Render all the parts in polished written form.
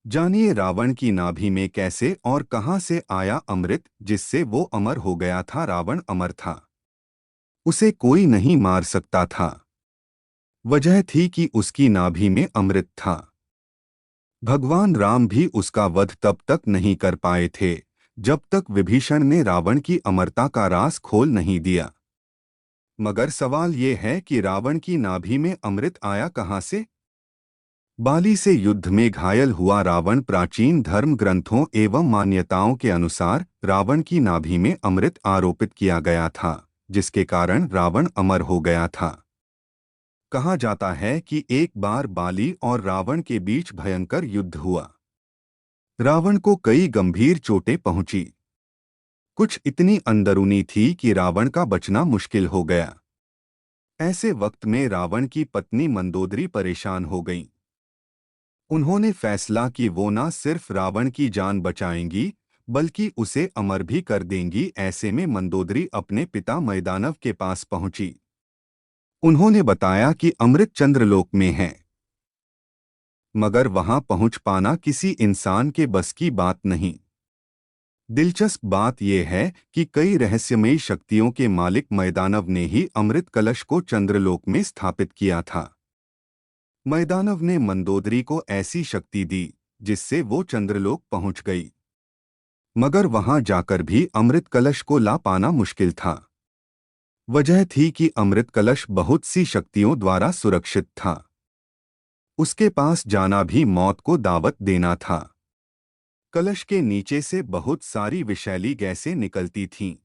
जानिए रावण की नाभि में कैसे और कहां से आया अमृत जिससे वो अमर हो गया था। रावण अमर था, उसे कोई नहीं मार सकता था। वजह थी कि उसकी नाभि में अमृत था। भगवान राम भी उसका वध तब तक नहीं कर पाए थे जब तक विभीषण ने रावण की अमरता का राज खोल नहीं दिया। मगर सवाल ये है कि रावण की नाभि में अमृत आया कहां से। बाली से युद्ध में घायल हुआ रावण प्राचीन धर्म ग्रंथों एवं मान्यताओं के अनुसार रावण की नाभि में अमृत आरोपित किया गया था, जिसके कारण रावण अमर हो गया था। कहा जाता है कि एक बार बाली और रावण के बीच भयंकर युद्ध हुआ। रावण को कई गंभीर चोटें पहुंची। कुछ इतनी अंदरूनी थी कि रावण का बचना मुश्किल हो गया। ऐसे वक्त में रावण की पत्नी मंदोदरी परेशान हो गईं। उन्होंने फैसला कि वो न सिर्फ रावण की जान बचाएंगी बल्कि उसे अमर भी कर देंगी। ऐसे में मंदोदरी अपने पिता मैदानव के पास पहुंची। उन्होंने बताया कि अमृत चंद्रलोक में है, मगर वहां पहुंच पाना किसी इंसान के बस की बात नहीं। दिलचस्प बात यह है कि कई रहस्यमयी शक्तियों के मालिक मैदानव ने ही अमृत कलश को चंद्रलोक में स्थापित किया था। मैदानव ने मंदोदरी को ऐसी शक्ति दी जिससे वो चंद्रलोक पहुंच गई, मगर वहां जाकर भी अमृत कलश को ला पाना मुश्किल था। वजह थी कि अमृत कलश बहुत सी शक्तियों द्वारा सुरक्षित था। उसके पास जाना भी मौत को दावत देना था। कलश के नीचे से बहुत सारी विषैली गैसें निकलती थीं,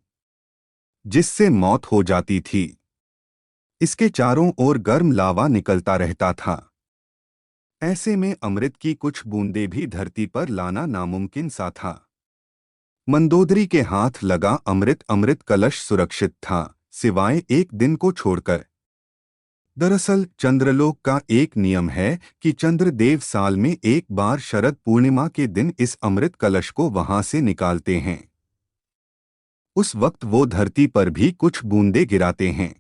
जिससे मौत हो जाती थी। इसके चारों ओर गर्म लावा निकलता रहता था। ऐसे में अमृत की कुछ बूंदें भी धरती पर लाना नामुमकिन सा था। मंदोदरी के हाथ लगा अमृत कलश सुरक्षित था, सिवाय एक दिन को छोड़कर। दरअसल चंद्रलोक का एक नियम है कि चंद्रदेव साल में एक बार शरद पूर्णिमा के दिन इस अमृत कलश को वहां से निकालते हैं। उस वक्त वो धरती पर भी कुछ बूंदें गिराते हैं।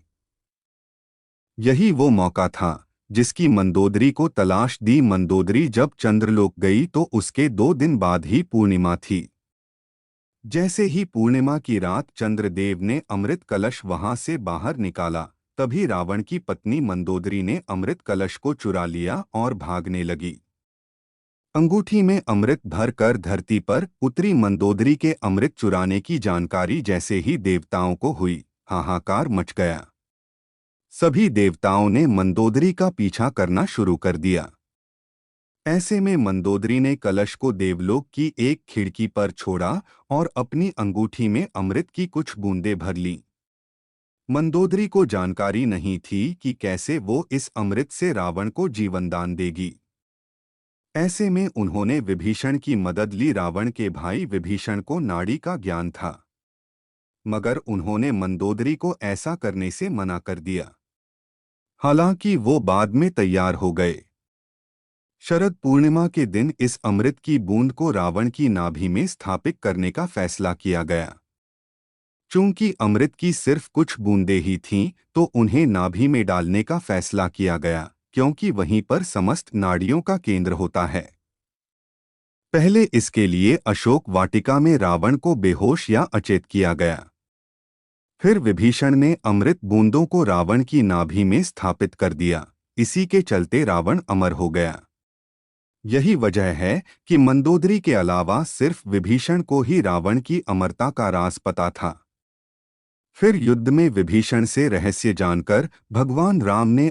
यही वो मौका था जिसकी मंदोदरी को तलाश दी। मंदोदरी जब चंद्रलोक गई तो उसके 2 दिन बाद ही पूर्णिमा थी। जैसे ही पूर्णिमा की रात चंद्रदेव ने अमृत कलश वहां से बाहर निकाला, तभी रावण की पत्नी मंदोदरी ने अमृत कलश को चुरा लिया और भागने लगी। अंगूठी में अमृत भर कर धरती पर उतरी मंदोदरी के अमृत चुराने की जानकारी जैसे ही देवताओं को हुई, हाहाकार मच गया। सभी देवताओं ने मंदोदरी का पीछा करना शुरू कर दिया। ऐसे में मंदोदरी ने कलश को देवलोक की एक खिड़की पर छोड़ा और अपनी अंगूठी में अमृत की कुछ बूंदें भर लीं। मंदोदरी को जानकारी नहीं थी कि कैसे वो इस अमृत से रावण को जीवनदान देगी। ऐसे में उन्होंने विभीषण की मदद ली। रावण के भाई विभीषण को नाड़ी का ज्ञान था, मगर उन्होंने मंदोदरी को ऐसा करने से मना कर दिया। हालांकि वो बाद में तैयार हो गए। शरद पूर्णिमा के दिन इस अमृत की बूंद को रावण की नाभि में स्थापित करने का फैसला किया गया। चूंकि अमृत की सिर्फ कुछ बूंदें ही थीं, तो उन्हें नाभि में डालने का फैसला किया गया, क्योंकि वहीं पर समस्त नाड़ियों का केंद्र होता है। पहले इसके लिए अशोक वाटिका में रावण को बेहोश या अचेत किया गया। फिर विभीषण ने अमृत बूंदों को रावण की नाभि में स्थापित कर दिया। इसी के चलते रावण अमर हो गया। यही वजह है कि मंदोदरी के अलावा सिर्फ विभीषण को ही रावण की अमरता का राज पता था। फिर युद्ध में विभीषण से रहस्य जानकर भगवान राम ने